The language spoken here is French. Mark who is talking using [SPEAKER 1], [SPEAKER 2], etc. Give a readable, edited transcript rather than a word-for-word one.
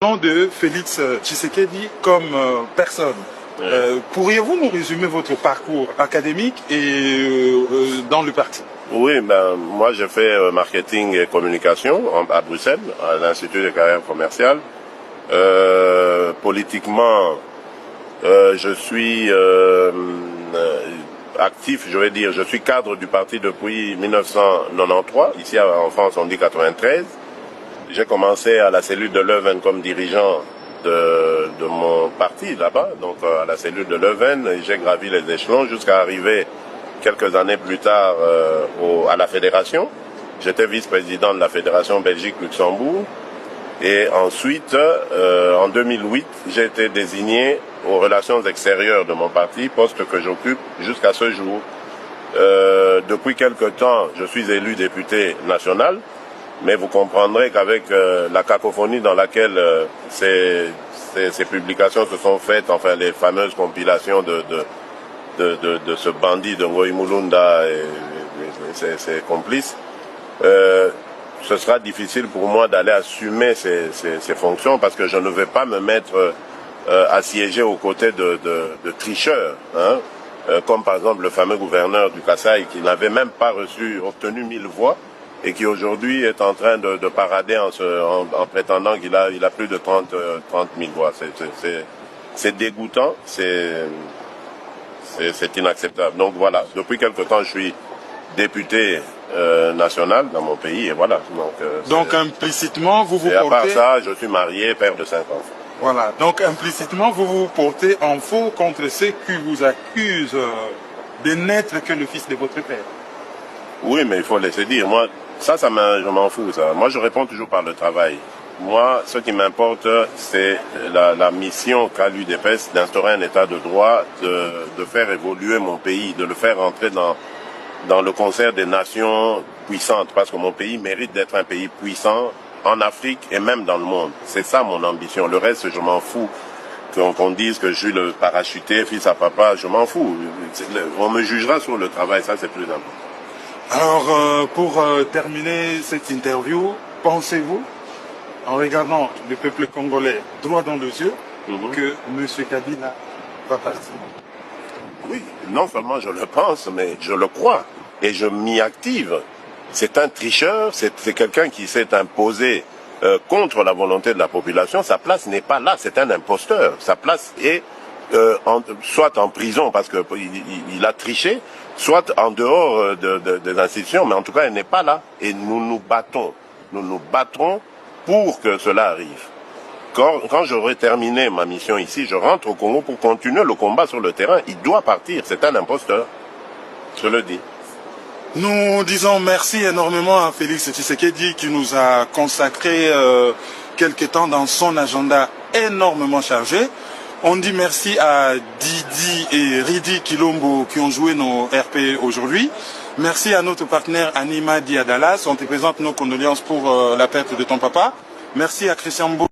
[SPEAKER 1] Nom de Félix Tshisekedi comme personne. Pourriez-vous nous résumer votre parcours académique et dans le parti?
[SPEAKER 2] Oui, moi j'ai fait marketing et communication à Bruxelles, à l'Institut de carrière commerciale. Politiquement, je suis actif, je vais dire, je suis cadre du parti depuis 1993. Ici en France, on dit 93. J'ai commencé à la cellule de Leuven comme dirigeant de mon parti là-bas, donc à la cellule de Leuven. J'ai gravi les échelons jusqu'à arriver quelques années plus tard à la fédération. J'étais vice-président de la fédération Belgique-Luxembourg. Et ensuite, en 2008, j'ai été désigné aux relations extérieures de mon parti, poste que j'occupe jusqu'à ce jour. Depuis quelque temps, je suis élu député national, mais vous comprendrez qu'avec la cacophonie dans laquelle ces publications se sont faites, enfin les fameuses compilations de ce bandit de Ngoï Mulunda et ses complices, ce sera difficile pour moi d'aller assumer ces fonctions parce que je ne vais pas me mettre à siéger aux côtés de tricheurs, hein, comme par exemple le fameux gouverneur du Kasaï qui n'avait même pas obtenu 1000 voix et qui aujourd'hui est en train de parader en prétendant qu'il a plus de 30 000 voix. C'est dégoûtant, c'est inacceptable. Donc voilà, depuis quelque temps je suis député national dans mon pays et voilà.
[SPEAKER 1] Donc implicitement vous portez...
[SPEAKER 2] Et à part ça, je suis marié, père de 5 enfants.
[SPEAKER 1] Voilà, donc implicitement vous vous portez en faux contre ceux qui vous accusent de n'être que le fils de votre père.
[SPEAKER 2] Oui, mais il faut laisser dire. Moi, je m'en fous ça. Moi, je réponds toujours par le travail. Moi, ce qui m'importe, c'est la mission qu'a l'UDPS d'instaurer un état de droit, de faire évoluer mon pays, de le faire entrer dans le concert des nations puissantes, parce que mon pays mérite d'être un pays puissant en Afrique et même dans le monde. C'est ça mon ambition. Le reste, je m'en fous. Qu'on dise que je suis le parachuté, fils à papa, je m'en fous. On me jugera sur le travail, ça c'est plus important.
[SPEAKER 1] Alors, pour terminer cette interview, pensez-vous, en regardant le peuple congolais droit dans les yeux, que M. Kabila va partir?
[SPEAKER 2] Oui, non seulement je le pense, mais je le crois. Et je m'y active. C'est un tricheur, c'est quelqu'un qui s'est imposé contre la volonté de la population. Sa place n'est pas là, c'est un imposteur. Sa place est soit en prison parce qu'il a triché, soit en dehors des institutions, mais en tout cas, elle n'est pas là. Et nous nous battons. Nous nous battrons pour que cela arrive. Quand j'aurai terminé ma mission ici, je rentre au Congo pour continuer le combat sur le terrain. Il doit partir, c'est un imposteur. Je le dis.
[SPEAKER 1] Nous disons merci énormément à Félix Tshisekedi qui nous a consacré quelques temps dans son agenda énormément chargé. On dit merci à Didi et Ridi Kilombo qui ont joué nos RP aujourd'hui. Merci à notre partenaire Anima Diadalas. On te présente nos condoléances pour la perte de ton papa. Merci à Christian Bo.